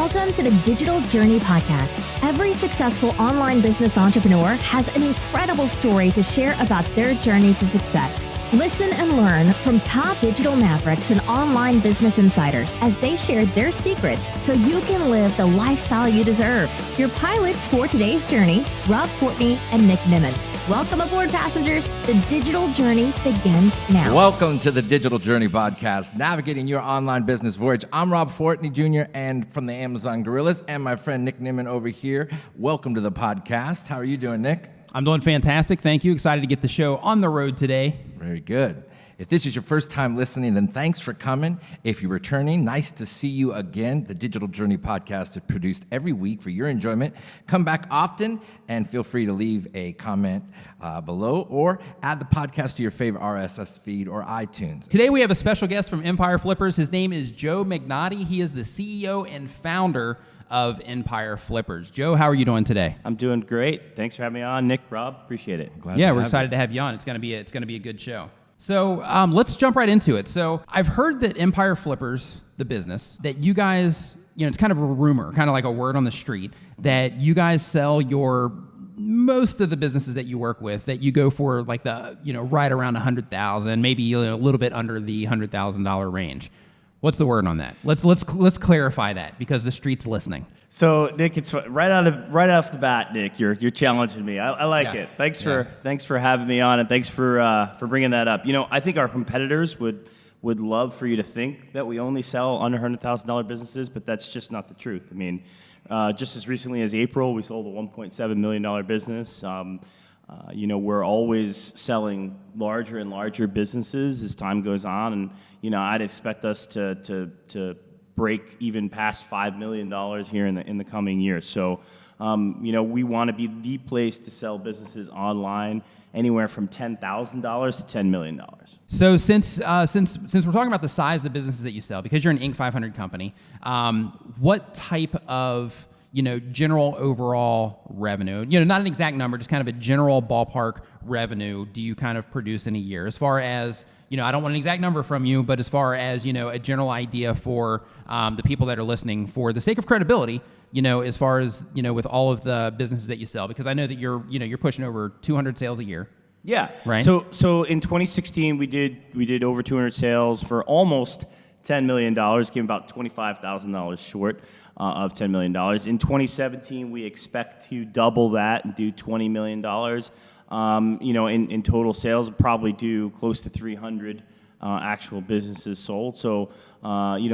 Welcome to the Digital Journey Podcast. Every successful online business entrepreneur has an incredible story to share about their journey to success. Listen and learn from top digital mavericks and online business insiders as they share their secrets so you can live the lifestyle you deserve. Your pilots for today's journey, Rob Fortney and Nick Nimmin. Welcome aboard, passengers. The Digital Journey begins now. Welcome to the Digital Journey Podcast, navigating your online business voyage. I'm Rob Fortney Jr. and from the Amazon Gorillas, and my friend Nick Nimmin over here. Welcome to the podcast. How are you doing, Nick? I'm doing fantastic. Thank you. Excited to get the show on the road today. Very good. If this is your first time listening, then thanks for coming. If you're returning, nice to see you again. The Digital Journey Podcast is produced every week for your enjoyment. Come back often and feel free to leave a comment below or add the podcast to your favorite RSS feed or iTunes. Today we have a special guest from Empire Flippers. His name is Joe Magnotti. He is the CEO and founder of Empire Flippers. Joe, how are you doing today? I'm doing great. Thanks for having me on, Nick, Rob. Appreciate it. We're excited to have you on. It's going to be a good show. So let's jump right into it. So I've heard that Empire Flippers, the business, that you guys, it's kind of a rumor, kind of like a word on the street, that you guys sell most of the businesses that you work with, that you go for like the, right around $100,000, maybe a little bit under the $100,000 range. What's the word on that? Let's clarify that because the street's listening. So, Nick, it's right off the bat, Nick. You're challenging me. I like it. Thanks for having me on, and thanks for bringing that up. I think our competitors would love for you to think that we only sell under $100,000 businesses, but that's just not the truth. I mean, just as recently as April, we sold a $1.7 million business. We're always selling larger and larger businesses as time goes on, and I'd expect us to break even past $5 million here in the coming years. So, we want to be the place to sell businesses online, anywhere from $10,000 to $10 million. So, since we're talking about the size of the businesses that you sell, because you're an Inc. 500 company, what type of general overall revenue, not an exact number, just kind of a general ballpark revenue do you kind of produce in a year? As far as, I don't want an exact number from you, but as far as, a general idea for the people that are listening for the sake of credibility, as far as, with all of the businesses that you sell, because I know that you're pushing over 200 sales a year. Yeah. Right. So in 2016, we did over 200 sales for almost $10 million, came about $25,000 short of $10 million. In 2017, we expect to double that and do $20 million. In total sales, probably do close to 300 actual businesses sold. So,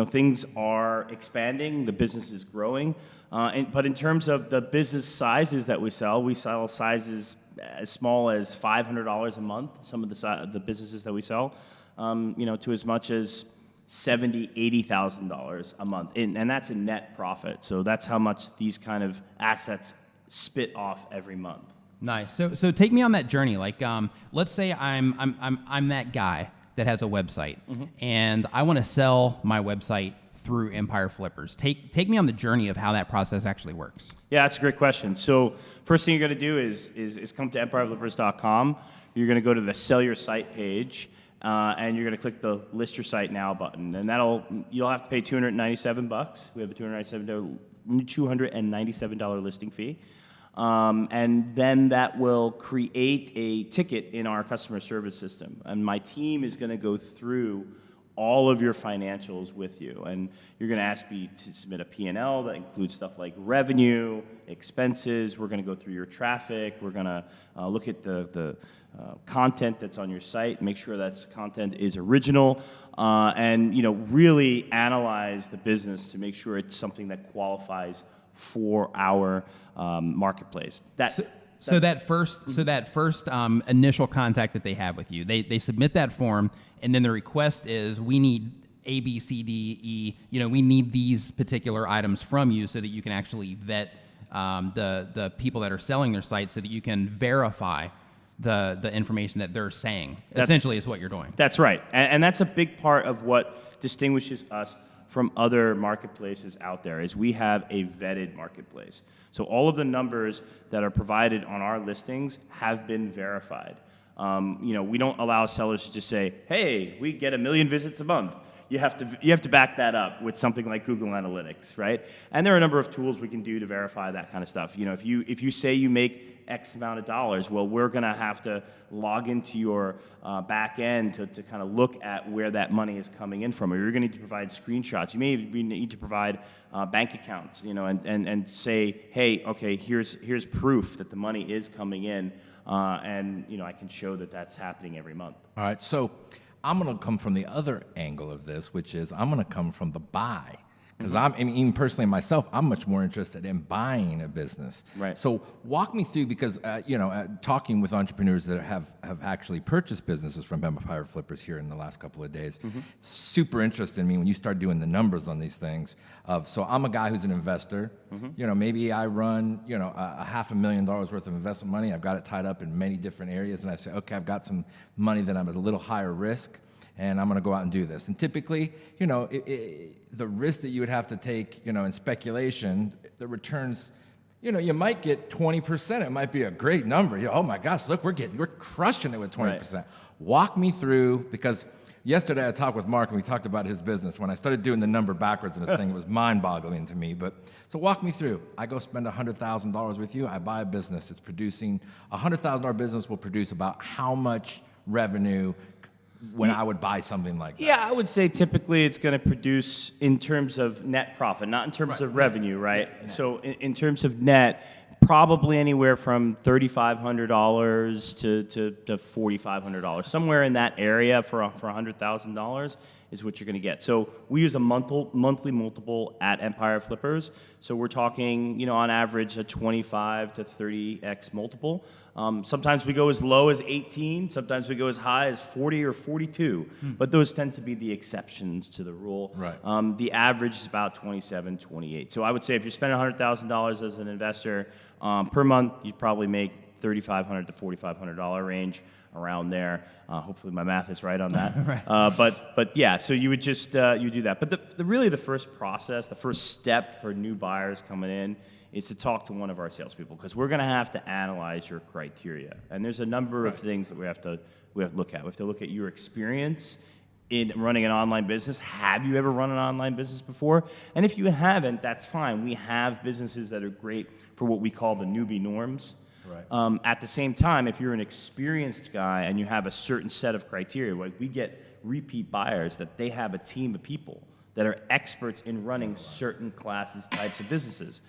things are expanding, the business is growing. But in terms of the business sizes that we sell sizes as small as $500 a month, some of the businesses that we sell, to as much as $70,000, $80,000 a month, and that's a net profit. So that's how much these kind of assets spit off every month. Nice. So take me on that journey. Like, let's say I'm that guy that has a website, and I want to sell my website through Empire Flippers. Take me on the journey of how that process actually works. Yeah, that's a great question. So first thing you're going to do is come to empireflippers.com. You're going to go to the Sell Your Site page. And you're going to click the List Your Site Now button, and you'll have to pay $297. We have a $297 listing fee, and then that will create a ticket in our customer service system. And my team is going to go through all of your financials with you, and you're going to ask me to submit a P&L that includes stuff like revenue, expenses. We're going to go through your traffic. We're going to look at the content that's on your site, make sure that content is original, and really analyze the business to make sure it's something that qualifies for our marketplace. So that first initial contact that they have with you, they submit that form, and then the request is, we need A, B, C, D, E. We need these particular items from you so that you can actually vet the people that are selling their site, so that you can verify the information that they're saying. Essentially, is what you're doing. That's right, and that's a big part of what distinguishes us from other marketplaces out there. Is we have a vetted marketplace. So all of the numbers that are provided on our listings have been verified. We don't allow sellers to just say, "Hey, we get 1 million visits a month." you have to back that up with something like Google Analytics, right? And there are a number of tools we can do to verify that kind of stuff. You know, if you say you make X amount of dollars, well, we're going to have to log into your back end to kind of look at where that money is coming in from. Or you're going to need to provide screenshots. You may even need to provide bank accounts, you know, and say, hey, okay, here's proof that the money is coming in, and you know, I can show that that's happening every month. All right, so I'm going to come from the other angle of this, which is I'm going to come from the buy. Because I mean, even personally myself, I'm much more interested in buying a business. Right. So walk me through, because talking with entrepreneurs that have actually purchased businesses from Empire Flippers here in the last couple of days, super interested in me when you start doing the numbers on these things. So I'm a guy who's an investor. You know, maybe I run a $500,000 worth of investment money. I've got it tied up in many different areas, and I say, okay, I've got some money that I'm at a little higher risk, and I'm going to go out and do this. And typically, the risk that you would have to take, in speculation, the returns, you might get 20%. It might be a great number. Oh my gosh, look, we're crushing it with 20%. Right. Walk me through, because yesterday I talked with Mark and we talked about his business. When I started doing the number backwards in this thing, it was mind-boggling to me. So walk me through. I go spend $100,000 with you. I buy a business. It's producing $100,000 business will produce about how much revenue when I would buy something like that? Yeah, I would say typically it's going to produce in terms of net profit, not in terms of revenue, right? Yeah. So in terms of net, probably anywhere from $3,500 to $4,500, somewhere in that area for $100,000 is what you're going to get. So we use a monthly multiple at Empire Flippers. So we're talking, on average, a 25 to 30x multiple. Sometimes we go as low as 18. Sometimes we go as high as 40 or 42. But those tend to be the exceptions to the rule. Right. The average is about 27, 28. So I would say if you're spending $100,000 as an investor per month, you'd probably make $3,500 to $4,500 range, around there. Hopefully my math is right on that. Right. But yeah, so you would just you do that. But really the first process, the first step for new buyers coming in is to talk to one of our salespeople, because we're going to have to analyze your criteria. And there's a number of things that we have to look at. We have to look at your experience in running an online business. Have you ever run an online business before? And if you haven't, that's fine. We have businesses that are great for what we call the newbie norms. Right. At the same time, if you're an experienced guy and you have a certain set of criteria, like we get repeat buyers that they have a team of people that are experts in running certain classes, types of businesses.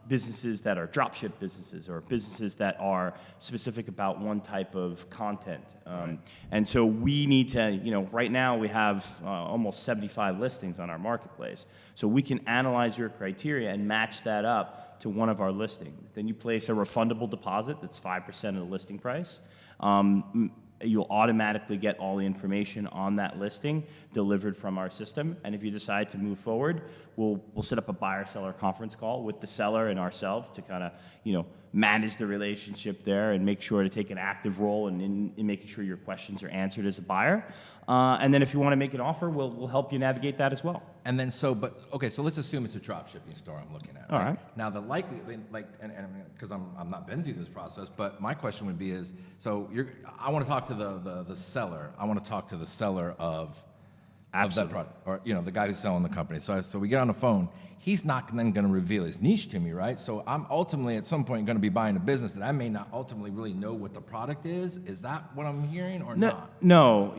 Businesses that are dropship businesses, or businesses that are specific about one type of content. Right. And so we need to, right now we have almost 75 listings on our marketplace. So we can analyze your criteria and match that up to one of our listings. Then you place a refundable deposit that's 5% of the listing price. You'll automatically get all the information on that listing delivered from our system. And if you decide to move forward, we'll set up a buyer-seller conference call with the seller and ourselves to kind of, manage the relationship there and make sure to take an active role in making sure your questions are answered as a buyer. And then if you want to make an offer, we'll help you navigate that as well. And then so let's assume it's a drop shipping store I'm looking at. All right. Now the likely, and because I'm not been through this process, but my question would be I want to talk to the seller. I want to talk to the seller of that product, or the guy who's selling the company. So we get on the phone. He's not then going to reveal his niche to me, right? So I'm ultimately at some point going to be buying a business that I may not ultimately really know what the product is. Is that what I'm hearing, or not? No,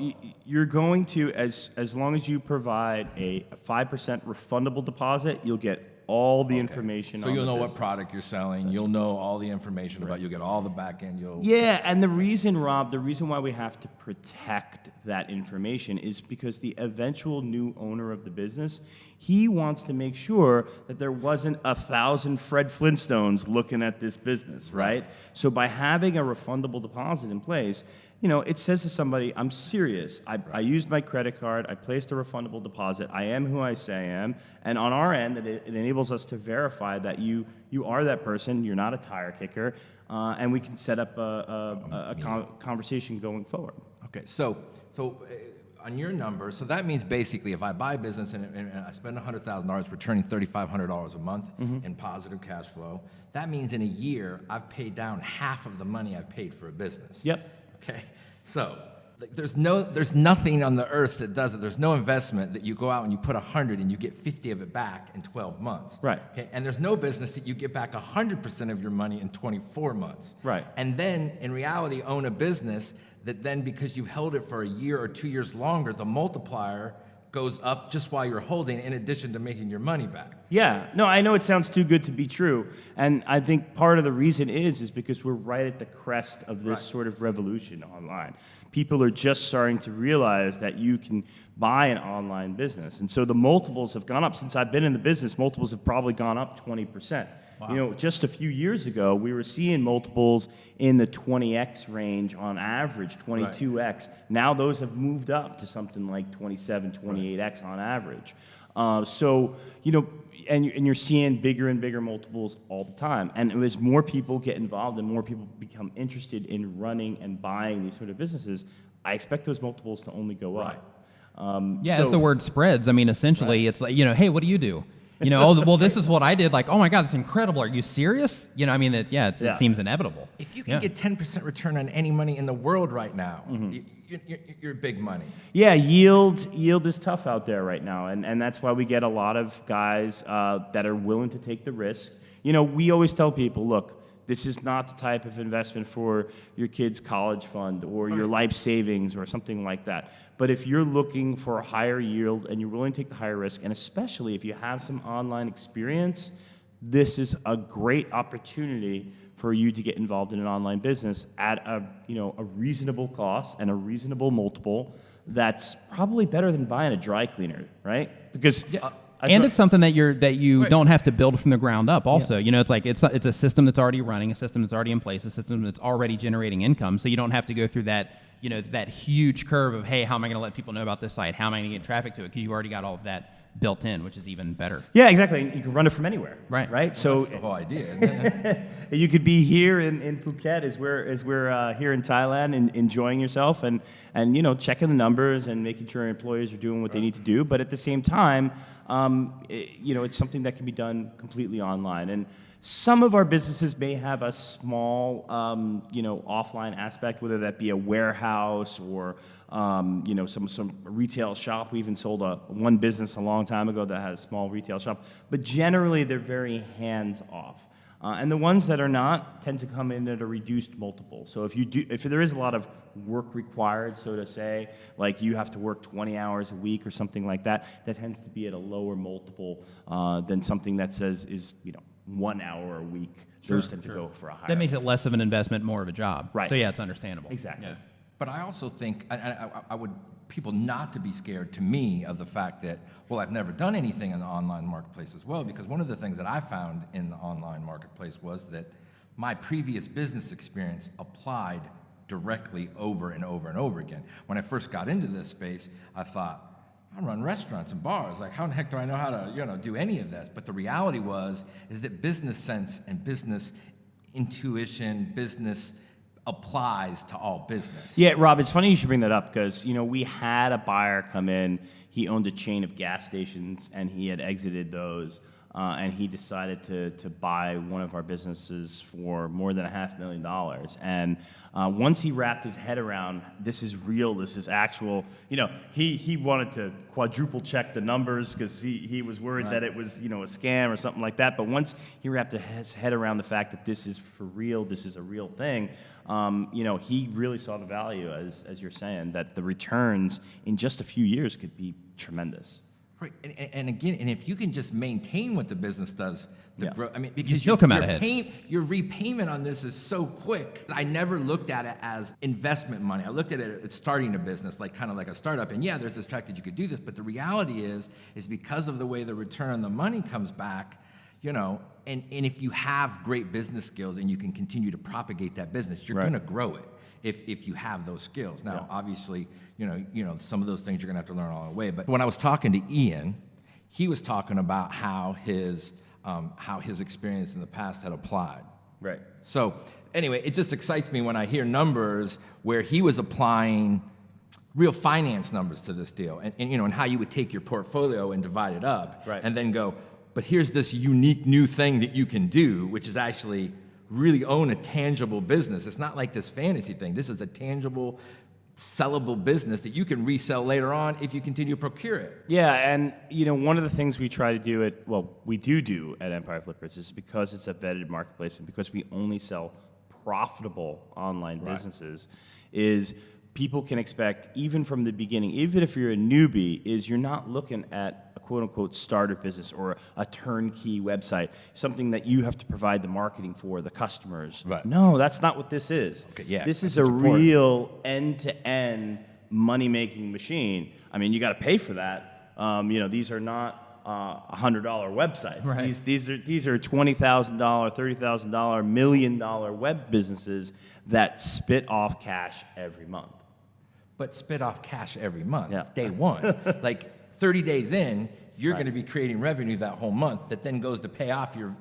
you're going to, as long as you provide a 5% refundable deposit, you'll get all the information. So on you'll the know business. what product you're selling. You'll know all the information about. You'll get all the back end. Yeah, and the reason, Rob, why we have to protect that information is because the eventual new owner of the business, he wants to make sure that there wasn't 1,000 Fred Flintstones looking at this business, right? So by having a refundable deposit in place, it says to somebody, I'm serious. I used my credit card. I placed a refundable deposit. I am who I say I am. And on our end, it enables us to verify that you are that person. You're not a tire kicker. And we can set up a conversation going forward. Okay, so on your number, so that means basically if I buy a business and I spend $100,000 returning $3,500 a month in positive cash flow, that means in a year I've paid down half of the money I've paid for a business. Yep. Okay, so Like, there's nothing on the earth that does it. There's no investment that you go out and you put 100 and you get 50 of it back in 12 months. Right. Okay. And there's no business that you get back 100% of your money in 24 months. Right. And then in reality, own a business that then, because you held it for a year or 2 years longer, the multiplier goes up just while you're holding, in addition to making your money back. Yeah, no, I know it sounds too good to be true, and I think part of the reason is because we're right at the crest of this sort of revolution online. People are just starting to realize that you can buy an online business, and so the multiples have gone up. Since I've been in the business, multiples have probably gone up 20%. Wow. You know, just a few years ago, we were seeing multiples in the 20x range on average, 22x. Right. Now those have moved up to something like 27, 28x on average. So, you know, and you're seeing bigger and bigger multiples all the time. And as more people get involved and more people become interested in running and buying these sort of businesses, I expect those multiples to only go up. As the word spreads, I mean, essentially, it's like, you know, hey, what do you do? You know, oh, well, this is what I did. Like, oh my God, it's incredible. Are you serious? You know, I mean, it seems inevitable. If you can get 10% return on any money in the world right now, you're big money. Yeah, yield is tough out there right now, and that's why we get a lot of guys that are willing to take the risk. You know, we always tell people, look, this is not the type of investment for your kid's college fund or your life savings or something like that. But if you're looking for a higher yield and you're willing to take the higher risk, and especially if you have some online experience, this is a great opportunity for you to get involved in an online business at a reasonable cost and a reasonable multiple that's probably better than buying a dry cleaner, right? Because and it's something that you don't have to build from the ground up. Also, you know, it's like it's a system that's already running, a system that's already in place, a system that's already generating income. So you don't have to go through that, you know, that huge curve of, hey, how am I going to let people know about this site? How am I going to get traffic to it? Because you already got all of that built in, which is even better. Yeah, exactly. You can run it from anywhere. Right. Right. So that's the whole idea. Isn't it? You could be here in Phuket as we're here in Thailand and enjoying yourself and you know, checking the numbers and making sure employees are doing what they need to do. But at the same time, you know, it's something that can be done completely online. And some of our businesses may have a small, you know, offline aspect, whether that be a warehouse or, you know, some retail shop. We even sold one business a long time ago that had a small retail shop. But generally, they're very hands-off. And the ones that are not tend to come in at a reduced multiple. So if there is a lot of work required, so to say, like you have to work 20 hours a week or something like that, that tends to be at a lower multiple than something that says is, you know, 1 hour a week. Those tend to go for a higher. That makes it less of an investment, more of a job. Right. So yeah, it's understandable. Exactly. Yeah. But I also think I would people not to be scared, to me, of the fact that, well, I've never done anything in the online marketplace as well, because one of the things that I found in the online marketplace was that my previous business experience applied directly over and over and over again. When I first got into this space, I thought, I run restaurants and bars. Like, how in the heck do I know how to, you know, do any of this? But the reality is that business sense and business intuition, business applies to all business. Yeah, Rob, it's funny you should bring that up because, you know, we had a buyer come in. He owned a chain of gas stations, and he had exited those, and he decided to buy one of our businesses for more than $500,000. And once he wrapped his head around, this is real, this is actual, you know, he wanted to quadruple check the numbers because he was worried that it was, you know, a scam or something like that. But once he wrapped his head around the fact that this is for real, this is a real thing, you know, he really saw the value, as you're saying, that the returns in just a few years could be tremendous. Right, and again, and if you can just maintain what the business does, growth, I mean, because you still come out ahead. Your repayment on this is so quick. I never looked at it as investment money. I looked at it as starting a business, like kind of like a startup. And yeah, there's this track that you could do this, but the reality is because of the way the return on the money comes back, you know, and if you have great business skills and you can continue to propagate that business, you're going to grow it. If you have those skills. Now, obviously, you know, some of those things you're gonna have to learn along the way. But when I was talking to Ian, he was talking about how his experience in the past had applied. Right. So anyway, it just excites me when I hear numbers where he was applying real finance numbers to this deal, and you know, and how you would take your portfolio and divide it up, and then go, but here's this unique new thing that you can do, which is actually really own a tangible business. It's not like this fantasy thing. This is a tangible sellable business that you can resell later on if you continue to procure it. Yeah, and one of the things we try to do we do at Empire Flippers is because it's a vetted marketplace and because we only sell profitable online businesses, is people can expect, even from the beginning, even if you're a newbie, is you're not looking at a quote-unquote startup business or a turnkey website, something that you have to provide the marketing for, the customers. Right. No, that's not what this is. Okay, yeah, this is that's a important. real end-to-end money-making machine. I mean, you got to pay for that. These are not $100 websites. Right. These are $20,000, $30,000, $1 million web businesses that spit off cash every month. But spit off cash every month, Yeah. day one. Like 30 days in, you're Right. going to be creating revenue that whole month that then goes to pay off your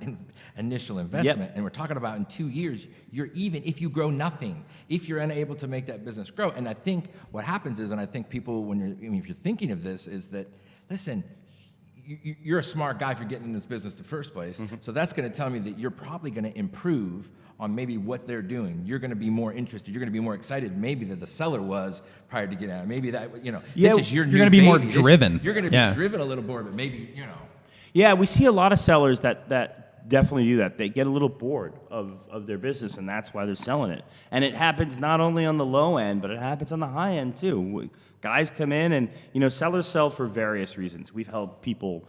initial investment. Yep. And we're talking about in 2 years, you're even if you grow nothing, if you're unable to make that business grow. And I think what happens is, and I think people, if you're thinking of this, is that, listen, you're a smart guy for getting in this business in the first place. Mm-hmm. So that's going to tell me that you're probably going to improve on maybe what they're doing. You're going to be more interested. You're going to be more excited maybe that the seller was prior to getting out. Maybe that, Yeah, this is your you're new gonna be more baby. driven. You're going to be Yeah. driven a little more, but maybe, Yeah, we see a lot of sellers that definitely do that. They get a little bored of their business, and that's why they're selling it. And it happens not only on the low end, but it happens on the high end too. Guys come in and, sellers sell for various reasons. We've helped people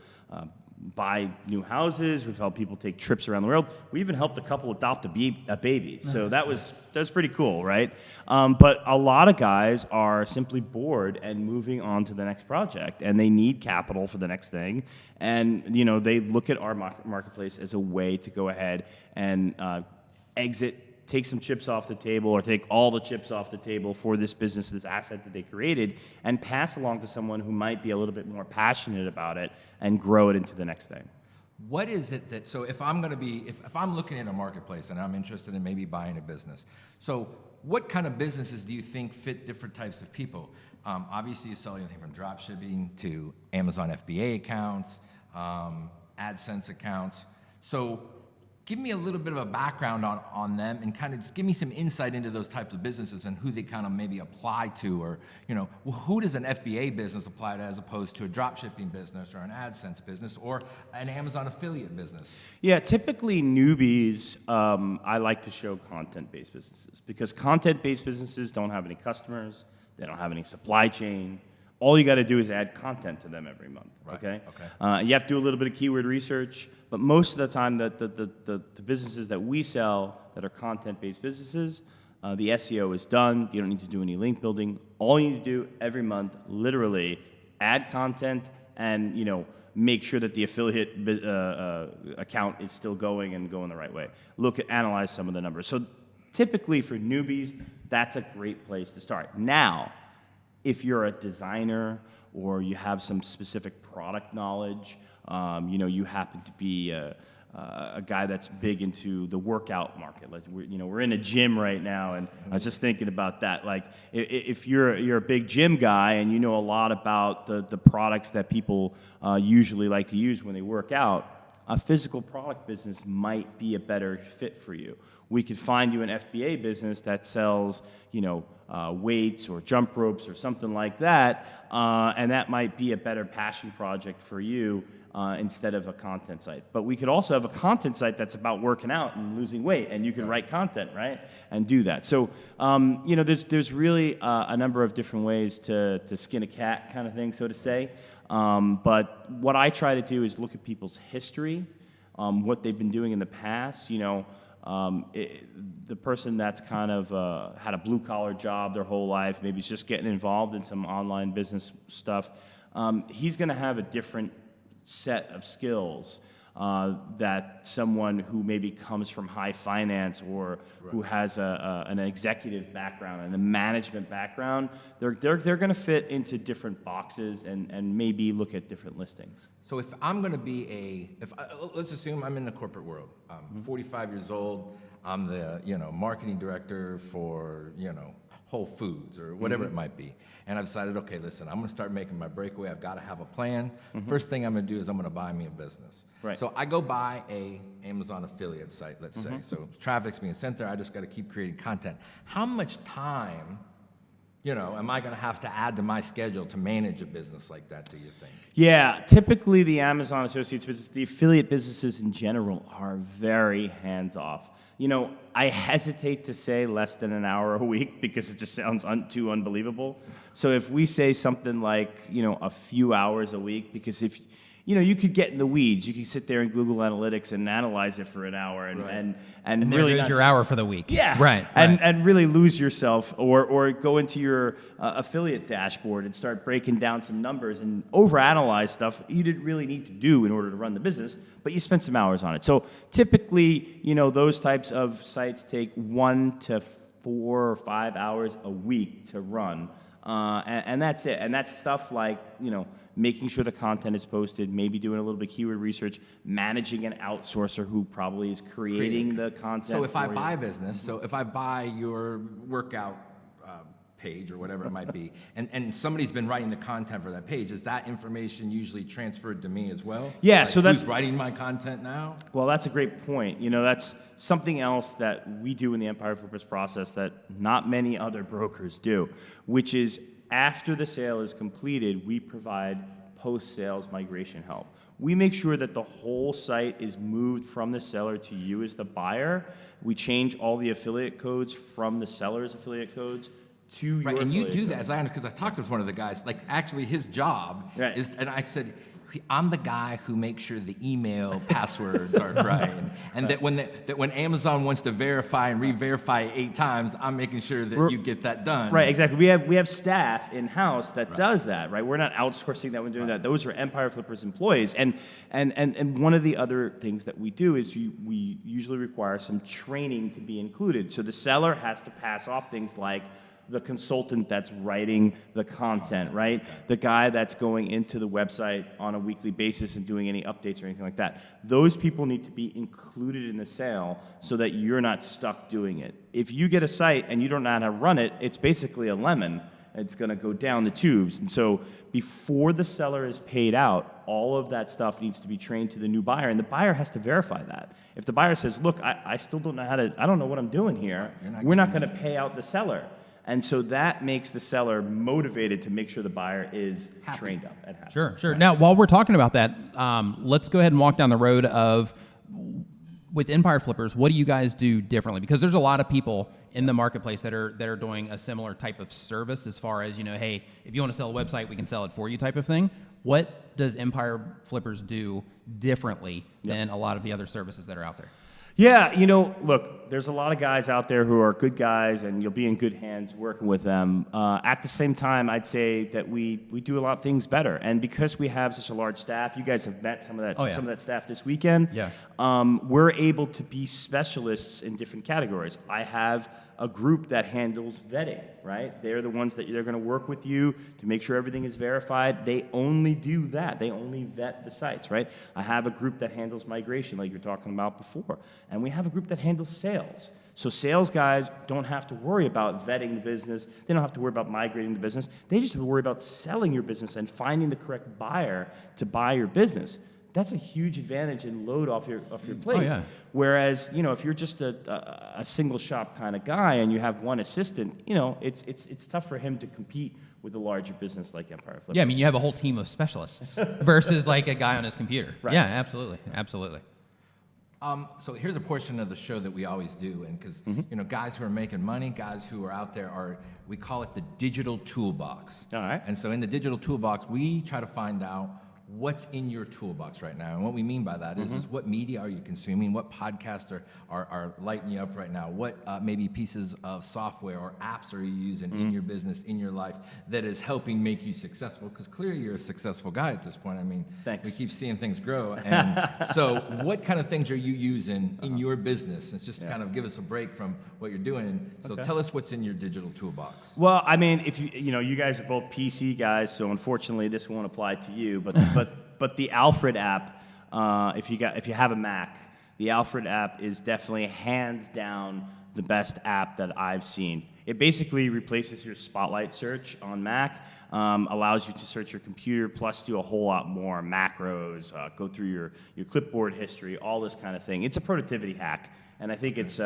buy new houses. We've helped people take trips around the world. We even helped a couple adopt a baby. So that's pretty cool, right? But a lot of guys are simply bored and moving on to the next project, and they need capital for the next thing. And they look at our marketplace as a way to go ahead and take some chips off the table, or take all the chips off the table for this business, this asset that they created, and pass along to someone who might be a little bit more passionate about it and grow it into the next thing. what is it that, so if I'm going to be, if I'm looking at a marketplace and I'm interested in maybe buying a business, so what kind of businesses do you think fit different types of people? Obviously, you sell anything from drop shipping to Amazon FBA accounts, AdSense accounts. So give me a little bit of a background on them, and kind of just give me some insight into those types of businesses and who they kind of maybe apply to, or who does an FBA business apply to as opposed to a drop shipping business or an AdSense business or an Amazon affiliate business? Yeah, typically newbies, I like to show content-based businesses, because content-based businesses don't have any customers, they don't have any supply chain. All you got to do is add content to them every month. Right. Okay. Okay. You have to do a little bit of keyword research, but most of the time, the businesses that we sell that are content-based businesses, the SEO is done. You don't need to do any link building. All you need to do every month, literally, add content and make sure that the affiliate account is still going and going the right way. Analyze some of the numbers. So typically for newbies, that's a great place to start. Now, if you're a designer or you have some specific product knowledge, you happen to be a guy that's big into the workout market. Like we're in a gym right now, and I was just thinking about that. Like if you're a big gym guy and you know a lot about the products that people usually like to use when they work out, a physical product business might be a better fit for you. We could find you an FBA business that sells, weights or jump ropes or something like that, and that might be a better passion project for you instead of a content site. But we could also have a content site that's about working out and losing weight, and you can write content, right, and do that. So, there's really a number of different ways to skin a cat, kind of thing, so to say. But what I try to do is look at people's history, what they've been doing in the past. The person that's kind of had a blue-collar job their whole life, maybe is just getting involved in some online business stuff, he's going to have a different set of skills that someone who maybe comes from high finance or who has an executive background and a management background, they're going to fit into different boxes and maybe look at different listings. So if I'm going to be let's assume I'm in the corporate world. I'm 45 years old. I'm the marketing director for Whole Foods or whatever it might be, and I've decided, okay, listen, I'm going to start making my breakaway. I've got to have a plan. First thing I'm going to do is I'm going to buy me a business. Right. So I go buy a Amazon affiliate site, let's say. So traffic's being sent there. I just got to keep creating content. How much time? am I going to have to add to my schedule to manage a business like that, do you think? Yeah, typically the Amazon Associates business, the affiliate businesses in general are very hands-off. I hesitate to say less than an hour a week because it just sounds too unbelievable. So if we say something like, a few hours a week, because if you could get in the weeds. You could sit there in Google Analytics and analyze it for an hour and there really goes your hour for the week. Yeah, right. And really lose yourself, or go into your affiliate dashboard and start breaking down some numbers and overanalyze stuff you didn't really need to do in order to run the business, but you spent some hours on it. So typically, those types of sites take 1 to 4 or 5 hours a week to run. And that's it. And that's stuff like, making sure the content is posted, maybe doing a little bit of keyword research, managing an outsourcer who probably is creating the content. So if I buy a business, so if I buy your workout page or whatever it might be, and somebody's been writing the content for that page, is that information usually transferred to me as well? Yeah, like so that's... Who's writing my content now? Well, that's a great point. That's something else that we do in the Empire Flippers process that not many other brokers do, which is after the sale is completed, we provide post-sales migration help. We make sure that the whole site is moved from the seller to you as the buyer. We change all the affiliate codes from the seller's affiliate codes to your Right, and you affiliate do code. that, as I understand, because I talked with one of the guys, like actually his job Right. is, and I said, I'm the guy who makes sure the email passwords are right, and that when Amazon wants to verify and re-verify 8 times, I'm making sure that you get that done. Right, exactly. We have staff in-house that does that, right? We're not outsourcing that, we're doing that. Those are Empire Flippers employees. And one of the other things that we do is we usually require some training to be included. So the seller has to pass off things like the consultant that's writing the content, right? The guy that's going into the website on a weekly basis and doing any updates or anything like that. Those people need to be included in the sale so that you're not stuck doing it. If you get a site and you don't know how to run it, it's basically a lemon. It's going to go down the tubes. And so before the seller is paid out, all of that stuff needs to be trained to the new buyer, and the buyer has to verify that. If the buyer says, look, I still don't know I don't know what I'm doing here, we're not going to pay out the seller. And so that makes the seller motivated to make sure the buyer is trained up and happy. Sure. Now, while we're talking about that, let's go ahead and walk down the road of, with Empire Flippers, what do you guys do differently? Because there's a lot of people in the marketplace that are doing a similar type of service as far as, hey, if you want to sell a website, we can sell it for you type of thing. What does Empire Flippers do differently than a lot of the other services that are out there? Yeah, look, there's a lot of guys out there who are good guys, and you'll be in good hands working with them. At the same time, I'd say that we do a lot of things better. And because we have such a large staff, you guys have met some of that staff this weekend. Yeah. We're able to be specialists in different categories. I have a group that handles vetting, right? They're the ones that they're going to work with you to make sure everything is verified. They only do that. They only vet the sites, right? I have a group that handles migration, like you were talking about before. And we have a group that handles sales. So sales guys don't have to worry about vetting the business. They don't have to worry about migrating the business. They just have to worry about selling your business and finding the correct buyer to buy your business. That's a huge advantage and load off your plate. Oh, yeah. Whereas, if you're just a single shop kind of guy and you have one assistant, it's tough for him to compete with a larger business like Empire Flippers. Yeah, I mean, you have a whole team of specialists versus like a guy on his computer. Right. Yeah, absolutely. So here's a portion of the show that we always do, and because guys who are making money, guys who are out there we call it the digital toolbox. All right. And so in the digital toolbox, we try to find out what's in your toolbox right now. And what we mean by that is what media are you consuming? What podcasts are lighting you up right now? What maybe pieces of software or apps are you using in your business, in your life, that is helping make you successful? Because clearly you're a successful guy at this point. I mean, Thanks. we keep seeing things grow. And so what kind of things are you using in your business? It's just to kind of give us a break from what you're doing. So tell us what's in your digital toolbox. Well, I mean, if you guys are both PC guys, so unfortunately this won't apply to you, but the Alfred app, if you have a Mac, The Alfred app is definitely hands down the best app that I've seen. It basically replaces your Spotlight search on Mac, allows you to search your computer, plus do a whole lot more macros, go through your clipboard history, all this kind of thing. It's a productivity hack, and I think it's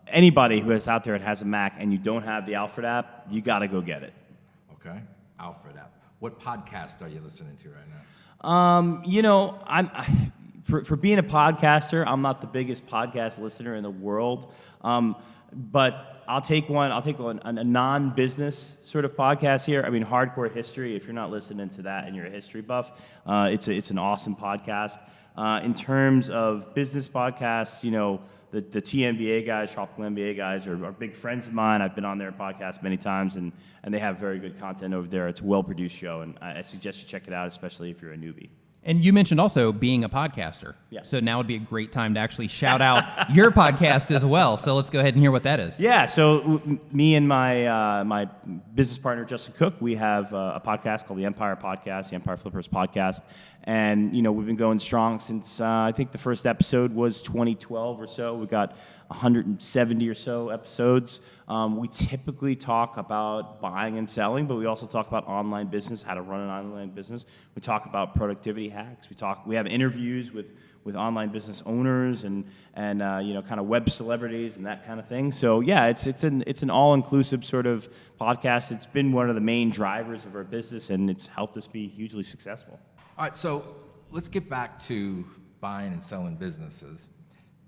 anybody who is out there that has a Mac and you don't have the Alfred app, you got to go get it. Okay, Alfred app. What podcast are you listening to right now? You know, for being a podcaster, I'm not the biggest podcast listener in the world, but I'll take one, a non-business sort of podcast here. I mean, Hardcore History, if you're not listening to that and you're a history buff, it's an awesome podcast. In terms of business podcasts, you know, the TNBA guys, Tropical MBA guys are big friends of mine. I've been on their podcast many times, and they have very good content over there. It's a well-produced show, and I suggest you check it out, especially if you're a newbie. And you mentioned also being a podcaster. Yeah. So now would be a great time to actually shout out your podcast as well. So let's go ahead and hear what that is. Yeah, so me and my my business partner, Justin Cook, we have a podcast called the Empire Podcast, the Empire Flippers Podcast. And, you know, we've been going strong since, I think the first episode was 2012 or so. We've got 170 or so episodes. We typically talk about buying and selling, but we also talk about online business, how to run an online business. We talk about productivity hacks. We have interviews with online business owners and you know, kind of web celebrities and that kind of thing. So yeah, it's an all-inclusive sort of podcast. It's been one of the main drivers of our business, and it's helped us be hugely successful. All right, so let's get back to buying and selling businesses.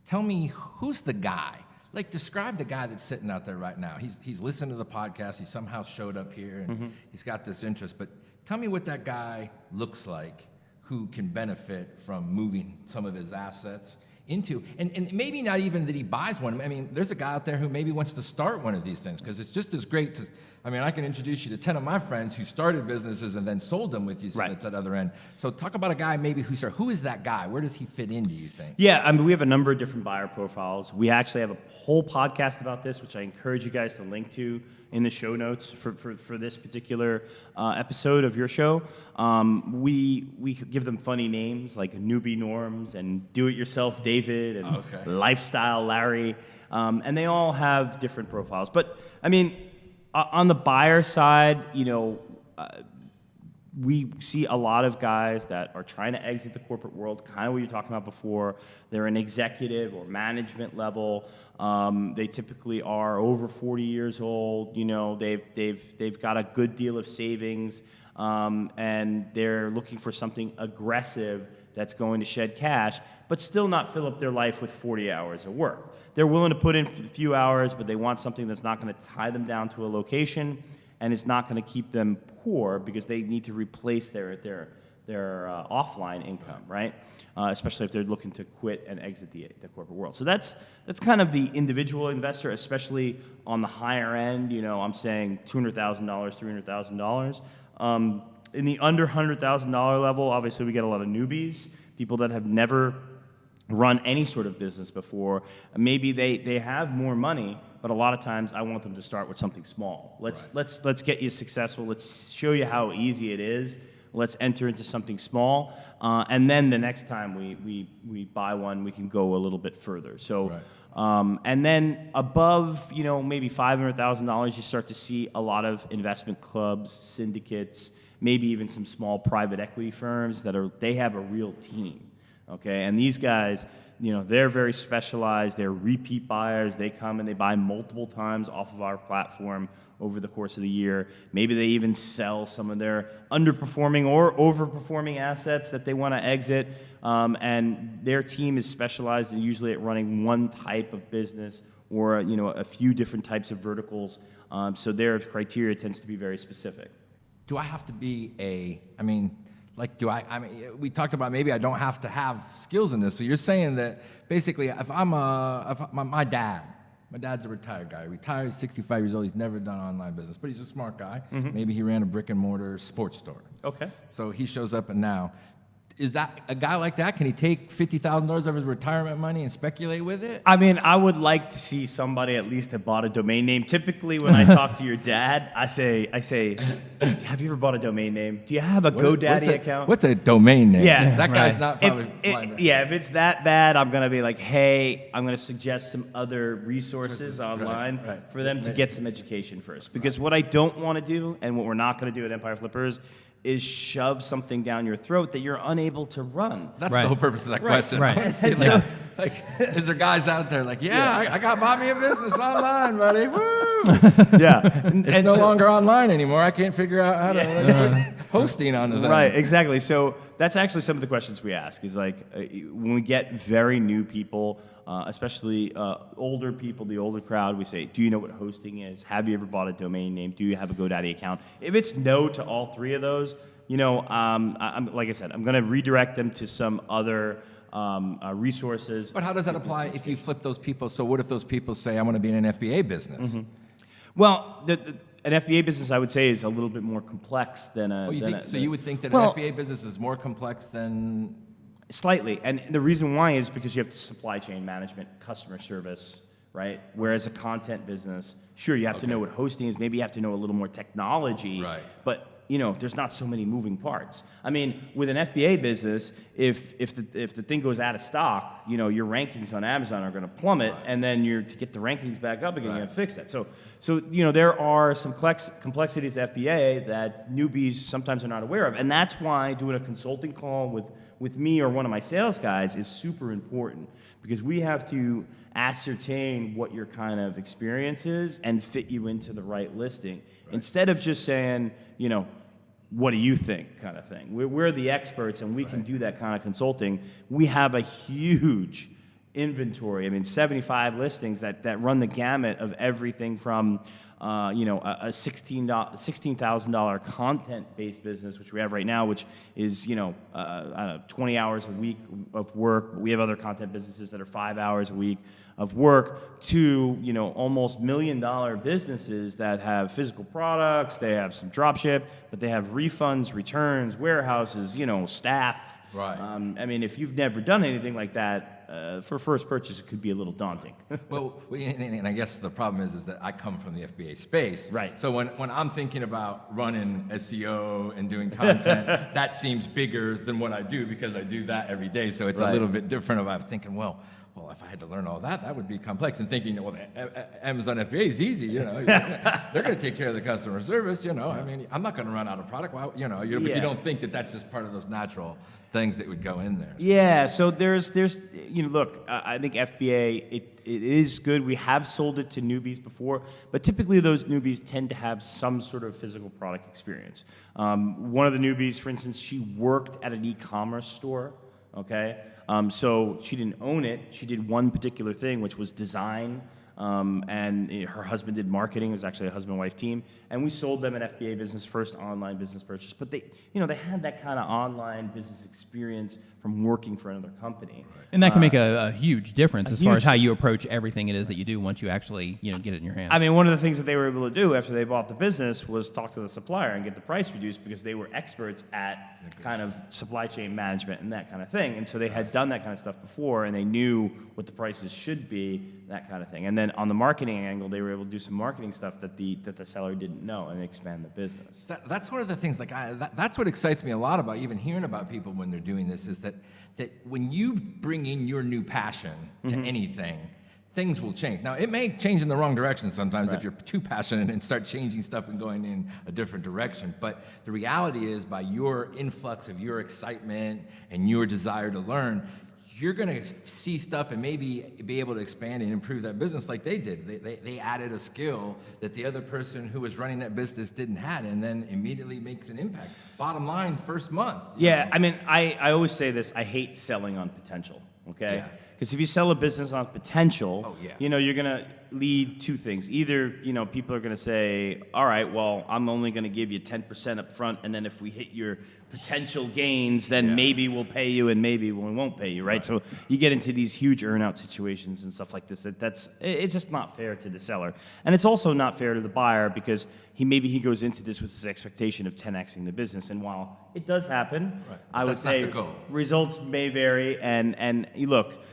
Tell me, who's the guy? Like, describe the guy that's sitting out there right now. He's listened to the podcast. He somehow showed up here, and he's got this interest. But tell me what that guy looks like who can benefit from moving some of his assets into, and maybe not even that he buys one. I mean, there's a guy out there who maybe wants to start one of these things, because it's just as great to, I mean, I can introduce you to 10 of my friends who started businesses and then sold them with you, so right. That's at the other end. So talk about a guy maybe who is that guy? Where does he fit in, do you think? Yeah, I mean, we have a number of different buyer profiles. We actually have a whole podcast about this, which I encourage you guys to link to in the show notes for this particular episode of your show. We give them funny names like Newbie Norms and Do-It-Yourself David and Lifestyle Larry, and they all have different profiles. But I mean, on the buyer side, you know, we see a lot of guys that are trying to exit the corporate world, kind of what you're talking about before. They're an executive or management level. They typically are over 40 years old. You know, they've got a good deal of savings, and they're looking for something aggressive that's going to shed cash, but still not fill up their life with 40 hours of work. They're willing to put in a few hours, but they want something that's not going to tie them down to a location, and it's not going to keep them poor because they need to replace their offline income, right? Especially if they're looking to quit and exit the corporate world. So that's kind of the individual investor, especially on the higher end. You know, I'm saying $200,000, $300,000. In the under $100,000 level, obviously we get a lot of newbies, people that have never run any sort of business before. Maybe they have more money, but a lot of times I want them to start with something small. Let's get you successful. Let's show you how easy it is. Let's enter into something small, and then the next time we buy one, we can go a little bit further. So, and then above, you know, maybe $500,000, you start to see a lot of investment clubs, syndicates, maybe even some small private equity firms they have a real team. Okay, and these guys, you know, they're very specialized. They're repeat buyers. They come and they buy multiple times off of our platform over the course of the year. Maybe they even sell some of their underperforming or overperforming assets that they want to exit. And their team is specialized and usually at running one type of business or, you know, a few different types of verticals. So their criteria tends to be very specific. Do I have to be we talked about maybe I don't have to have skills in this. So you're saying that basically if my dad's a retired guy. He retired, he's 65 years old, he's never done online business, but he's a smart guy. Maybe he ran a brick and mortar sports store. Okay. So he shows up and now, is that a guy like that? Can he take $50,000 of his retirement money and speculate with it? I mean, I would like to see somebody at least have bought a domain name. Typically, when I talk to your dad, I say, have you ever bought a domain name? Do you have a GoDaddy account? What's a domain name? Yeah, that guy's right. not probably. If it's that bad, I'm gonna be like, hey, I'm gonna suggest some other resources online for them to get some education first. Because what I don't want to do, and what we're not gonna do at Empire Flippers, is shove something down your throat that you're unable to run. That's Right. the whole purpose of that question. Right. Honestly. So- like, is there guys out there like, I got bought me a business online, buddy. Woo! Yeah, It's no longer online anymore. I can't figure out how to put hosting onto that. Right, exactly. So that's actually some of the questions we ask. Is like when we get very new people, especially older people, the older crowd, we say, "Do you know what hosting is? Have you ever bought a domain name? Do you have a GoDaddy account?" If it's no to all three of those, I'm like I said, I'm going to redirect them to some other resources. But how does that apply if you flip those people? So what if those people say, I want to be in an FBA business? Mm-hmm. Well, an FBA business, I would say, is a little bit more complex than a. You would think that Well, an FBA business is more complex than. Slightly, and the reason why is because you have supply chain management, customer service, right? Whereas a content business, sure, you have to know what hosting is. Maybe you have to know a little more technology, Right. But there's not so many moving parts. I mean, with an FBA business, if the thing goes out of stock, your rankings on Amazon are going to plummet, and then to get the rankings back up again, you got to fix that. So there are some complexities to FBA that newbies sometimes are not aware of, and that's why doing a consulting call with me or one of my sales guys is super important, because we have to ascertain what your kind of experience is and fit you into the right listing, instead of just saying, what do you think, kind of thing. We're the experts, and we can do that kind of consulting. We have a huge inventory. I mean, 75 listings that run the gamut of everything from, a $16,000 content-based business, which we have right now, which is, 20 hours a week of work. We have other content businesses that are 5 hours a week of work, to, almost $1 million businesses that have physical products. They have some drop ship, but they have refunds, returns, warehouses, staff. Right. I mean, if you've never done anything like that, for first purchase, it could be a little daunting. Well, and I guess the problem is that I come from the FBA space. Right. So when I'm thinking about running SEO and doing content, that seems bigger than what I do, because I do that every day. So it's a little bit different. I'm thinking, well, if I had to learn all that, that would be complex. And thinking, well, Amazon FBA is easy, they're going to take care of the customer service, I mean, I'm not going to run out of product. But you don't think that that's just part of those natural things that would go in there. Yeah, so there's look, I think FBA, it is good. We have sold it to newbies before, but typically those newbies tend to have some sort of physical product experience. One of the newbies, for instance, she worked at an e-commerce store, okay? So she didn't own it. She did one particular thing, which was design, and her husband did marketing. It was actually a husband-wife team, and we sold them an FBA business, first online business purchase. But they had that kind of online business experience from working for another company. And that can make a huge difference as far as how you approach everything it is that you do once you actually get it in your hands. I mean, one of the things that they were able to do after they bought the business was talk to the supplier and get the price reduced, because they were experts at kind of supply chain management and that kind of thing. And so they had done that kind of stuff before, and they knew what the prices should be, that kind of thing. And then on the marketing angle, they were able to do some marketing stuff that the seller didn't know, and expand the business. That's one of the things. That's what excites me a lot about even hearing about people when they're doing this, is that when you bring in your new passion to anything, things will change. Now, it may change in the wrong direction sometimes if you're too passionate and start changing stuff and going in a different direction. But the reality is, by your influx of your excitement and your desire to learn, you're going to see stuff and maybe be able to expand and improve that business like they did. They added a skill that the other person who was running that business didn't have, and then immediately makes an impact. Bottom line, first month. Yeah, I mean, I always say this, I hate selling on potential, okay? Yeah. Because if you sell a business on potential, Oh, yeah. you're going to lead two things. Either, people are going to say, all right, well, I'm only going to give you 10% up front, and then if we hit your potential gains, then maybe we'll pay you and maybe we won't pay you, right? So you get into these huge earn-out situations and stuff like this. It's just not fair to the seller. And it's also not fair to the buyer because he goes into this with this expectation of 10xing the business. And while it does happen, I would say results may vary. And look,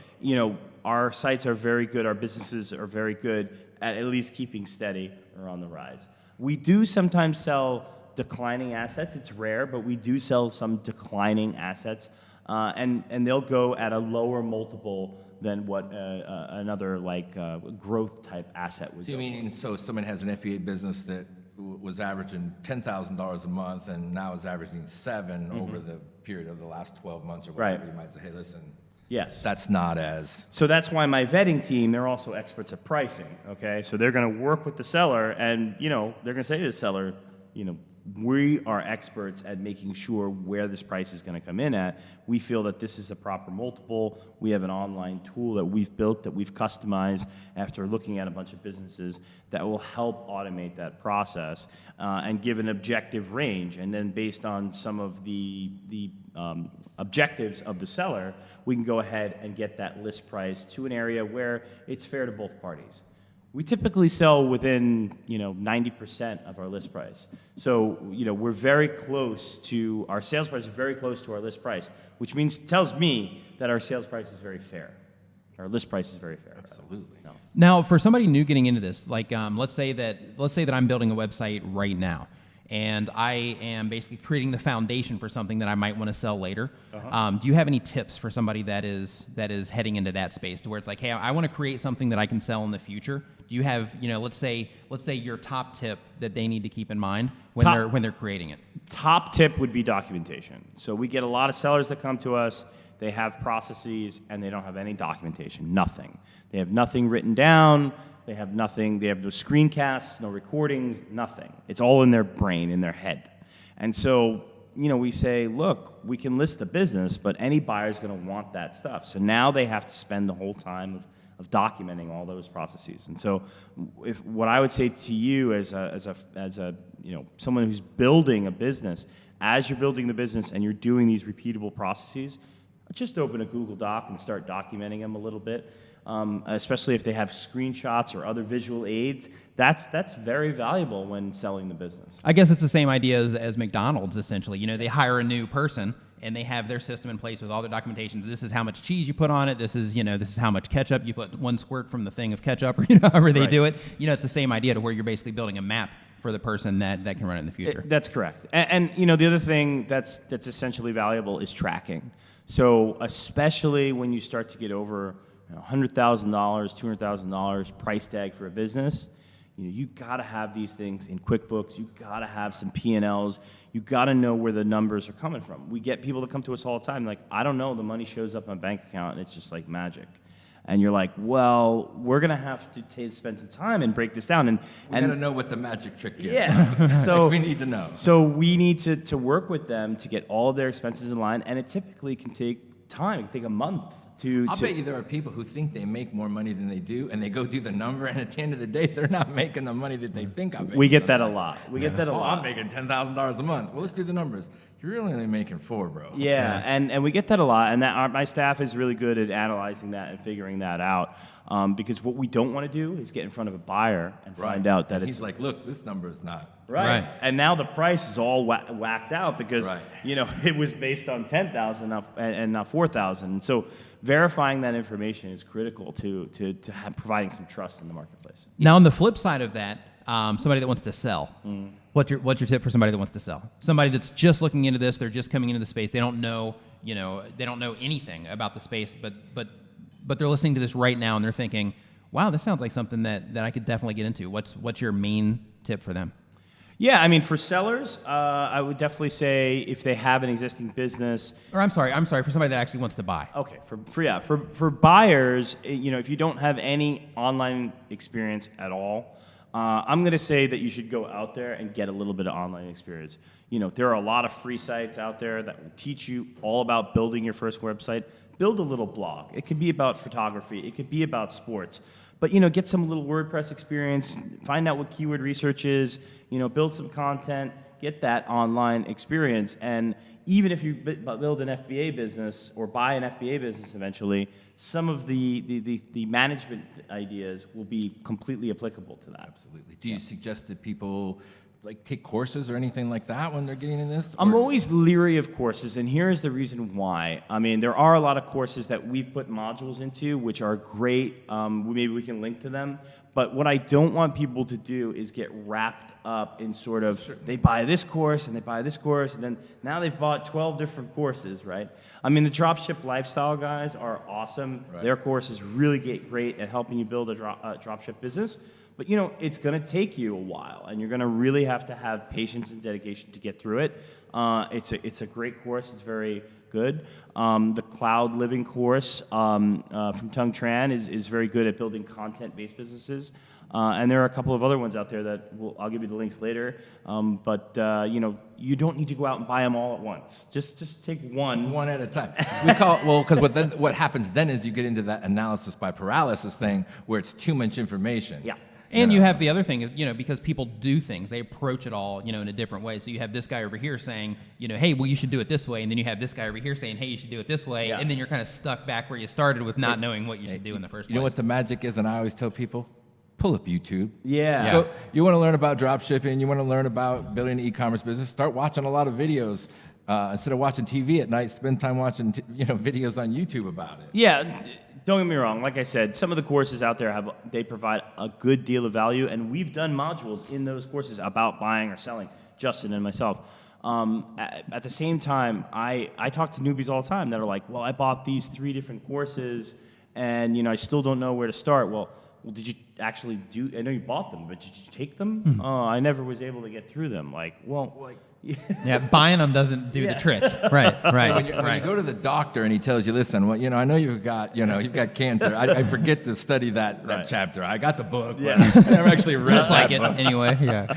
our sites are very good. Our businesses are very good at least keeping steady or on the rise. We do sometimes sell declining assets. It's rare, but we do sell some declining assets, and they'll go at a lower multiple than what another growth type asset would. So you mean someone has an FBA business that was averaging $10,000 a month and now is averaging $7,000 over the period of the last 12 months or whatever? You might say, hey, listen. Yes. That's not as... So that's why my vetting team, they're also experts at pricing, okay? So they're going to work with the seller and, they're going to say to the seller, we are experts at making sure where this price is going to come in at. We feel that this is a proper multiple. We have an online tool that we've built, that we've customized after looking at a bunch of businesses that will help automate that process and give an objective range. And then based on some of the objectives of the seller, we can go ahead and get that list price to an area where it's fair to both parties. We typically sell within, 90% of our list price. So, we're very close to, our sales price is very close to our list price, which tells me that our sales price is very fair. Our list price is very fair. Absolutely. No. Now, for somebody new getting into this, let's say that I'm building a website right now, and I am basically creating the foundation for something that I might want to sell later. Do you have any tips for somebody that is heading into that space, to where it's like, hey, I want to create something that I can sell in the future? Do you have, let's say your top tip that they need to keep in mind when they're creating it? Top tip would be documentation. So we get a lot of sellers that come to us. They have processes and they don't have any documentation, nothing. They have nothing written down. They have nothing. They have no screencasts, no recordings, nothing. It's all in their brain, in their head. And so, we say, look, we can list the business, but any buyer is going to want that stuff. So now they have to spend the whole time of documenting all those processes. And so, what I would say to you as someone who's building a business, as you're building the business and you're doing these repeatable processes, just open a Google Doc and start documenting them a little bit. Especially if they have screenshots or other visual aids, that's very valuable when selling the business. I guess it's the same idea as McDonald's, essentially. They hire a new person and they have their system in place with all their documentations. This is how much cheese you put on it. This is how much ketchup you put, 1 squirt from the thing of ketchup, or however they do it. It's the same idea, to where you're basically building a map for the person that can run it in the future. That's correct. And the other thing that's essentially valuable is tracking. So especially when you start to get over $100,000, $200,000 price tag for a business, you got to have these things in QuickBooks. You got to have some P&Ls. You got to know where the numbers are coming from. We get people that come to us all the time, like, I don't know, the money shows up in my bank account and it's just like magic. And you're like, well, we're going to have to spend some time and break this down. And we got to know what the magic trick is. Yeah. So we need to know. So we need to work with them to get all of their expenses in line, and it typically can take time. It can take a month. I'll bet you there are people who think they make more money than they do, and they go do the number, and at the end of the day, they're not making the money that they think I'm making. We get that a lot. We get that a lot. I'm making $10,000 a month. Well, let's do the numbers. You're really only making $4, bro. Yeah, and we get that a lot, and my staff is really good at analyzing that and figuring that out. Because what we don't want to do is get in front of a buyer and find out that he's like, look, this number is not. Right. And now the price is all whacked out because it was based on 10,000 and not 4,000. And so verifying that information is critical to providing some trust in the marketplace. Now, on the flip side of that, somebody that wants to sell. What's your tip for somebody that wants to sell? Somebody that's just looking into this, they're just coming into the space. They don't know, they don't know anything about the space, but they're listening to this right now and they're thinking, wow, this sounds like something that I could definitely get into. What's your main tip for them? Yeah, I mean, for sellers, I would definitely say if they have an existing business. Or I'm sorry, for somebody that actually wants to buy. Okay, for buyers, if you don't have any online experience at all, I'm going to say that you should go out there and get a little bit of online experience. There are a lot of free sites out there that will teach you all about building your first website. Build a little blog. It could be about photography. It could be about sports. But, get some little WordPress experience. Find out what keyword research is. Build some content. get that online experience. And even if you build an FBA business or buy an FBA business eventually, some of the management ideas will be completely applicable to that. Absolutely. Do you suggest that people like take courses or anything like that when they're getting in this? I'm Or- always leery of courses, and here's the reason why. I mean, there are a lot of courses that we've put modules into, which are great. Maybe we can link to them. But what I don't want people to do is get wrapped up in sort of, they buy this course and they buy this course, and then now they've bought 12 different courses, right? I mean, the Dropship Lifestyle guys are awesome. Right. Their courses really get great at helping you build a dropship business. But, you know, it's going to take you a while, and you're going to really have to have patience and dedication to get through it. It's a great course. It's very good. The Cloud Living course from Tung Tran is very good at building content-based businesses. And there are a couple of other ones out there that I'll give you the links later. But you know, you don't need to go out and buy them all at once. Just take one. One at a time. We call well, because what happens then is you get into that analysis by paralysis thing where it's too much information. Yeah. And you have the other thing, you know, because people do things, they approach it all, you know, in a different way. So you have this guy over here saying, you know, hey, well, you should do it this way. And then you have this guy over here saying, hey, you should do it this way. Yeah. And then you're kind of stuck back where you started with not knowing what you should do in the first place. You know what the magic is, and I always tell people, pull up YouTube. Yeah. So you want to learn about drop shipping, you want to learn about building an e-commerce business, start watching a lot of videos. Instead of watching TV at night, spend time watching videos on YouTube about it. Yeah. Don't get me wrong. Like I said, some of the courses out there they provide a good deal of value, and we've done modules in those courses about buying or selling. Justin and myself. At the same time, I talk to newbies all the time that are like, "Well, I bought these 3 different courses, and you know I still don't know where to start." Well, did you actually do? I know you bought them, but did you take them? I never was able to get through them. Yeah, buying them doesn't do the trick. Right. When you go to the doctor and he tells you, listen, well, you know, I know you've got cancer. I forget to study that chapter. I got the book, but I never actually read Looks like that it book. anyway. Yeah.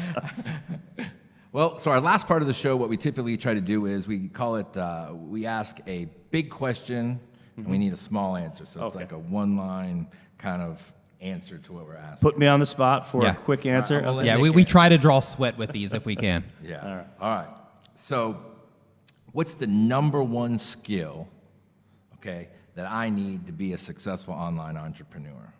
Well, so our last part of the show, what we typically try to do is we call it, we ask a big question and we need a small answer. So it's like a one-line kind of answer to what we're asking. Put me on the spot for Yeah. a quick answer. All right, well, Yeah, Nick we try to draw sweat with these if we can. Yeah. All right. So what's the number one skill, okay, that I need to be a successful online entrepreneur?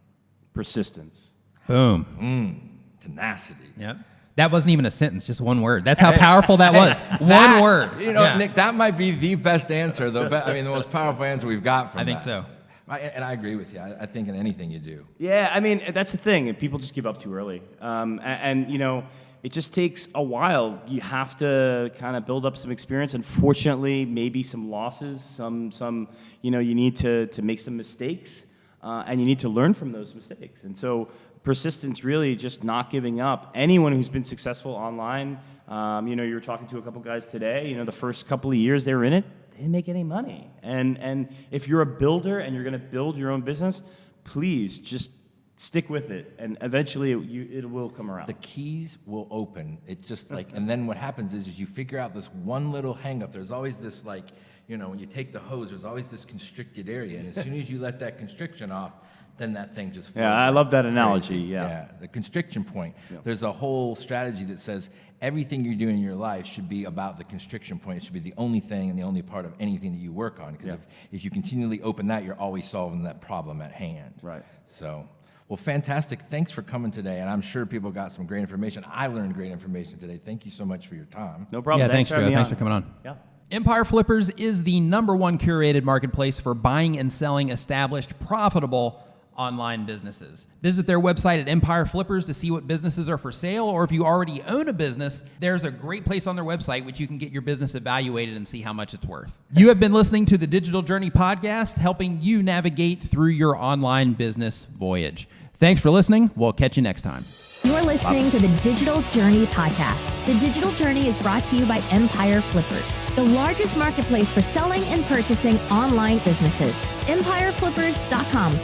Persistence. Boom. Tenacity. Yep. That wasn't even a sentence, just one word. That's how powerful that was. One word. You know, Yeah. Nick, that might be the best answer, the most powerful answer we've got from I think that. so. And I agree with you. I think in anything you do. Yeah, I mean, that's the thing. People just give up too early. And you know, it just takes a while. You have to kind of build up some experience. Unfortunately, maybe some losses, some you know, you need to make some mistakes, and you need to learn from those mistakes. And so persistence, really just not giving up. Anyone who's been successful online, you know, you were talking to a couple guys today, you know, the first couple of years they were in it, they didn't make any money. And if you're a builder and you're going to build your own business, please just stick with it, and eventually it will come around. The keys will open. It's just like, and then what happens is you figure out this one little hang up. There's always this, like, you know, when you take the hose, there's always this constricted area, and as soon as you let that constriction off, then that thing just flows. Yeah, I like love that crazy. analogy, yeah. The constriction point. Yeah. There's a whole strategy that says everything you're doing in your life should be about the constriction point. It should be the only thing and the only part of anything that you work on. Because if you continually open that, you're always solving that problem at hand. Right. So, well, fantastic. Thanks for coming today. And I'm sure people got some great information. I learned great information today. Thank you so much for your time. No problem. Yeah, thanks, for having Joe. me Thanks on. for coming on. Yeah. Empire Flippers is the #1 curated marketplace for buying and selling established, profitable online businesses. Visit their website at Empire Flippers to see what businesses are for sale, or if you already own a business, there's a great place on their website which you can get your business evaluated and see how much it's worth. You have been listening to the Digital Journey Podcast, helping you navigate through your online business voyage. Thanks for listening. We'll catch you next time. You're listening to the Digital Journey Podcast. The Digital Journey is brought to you by Empire Flippers, the largest marketplace for selling and purchasing online businesses. EmpireFlippers.com.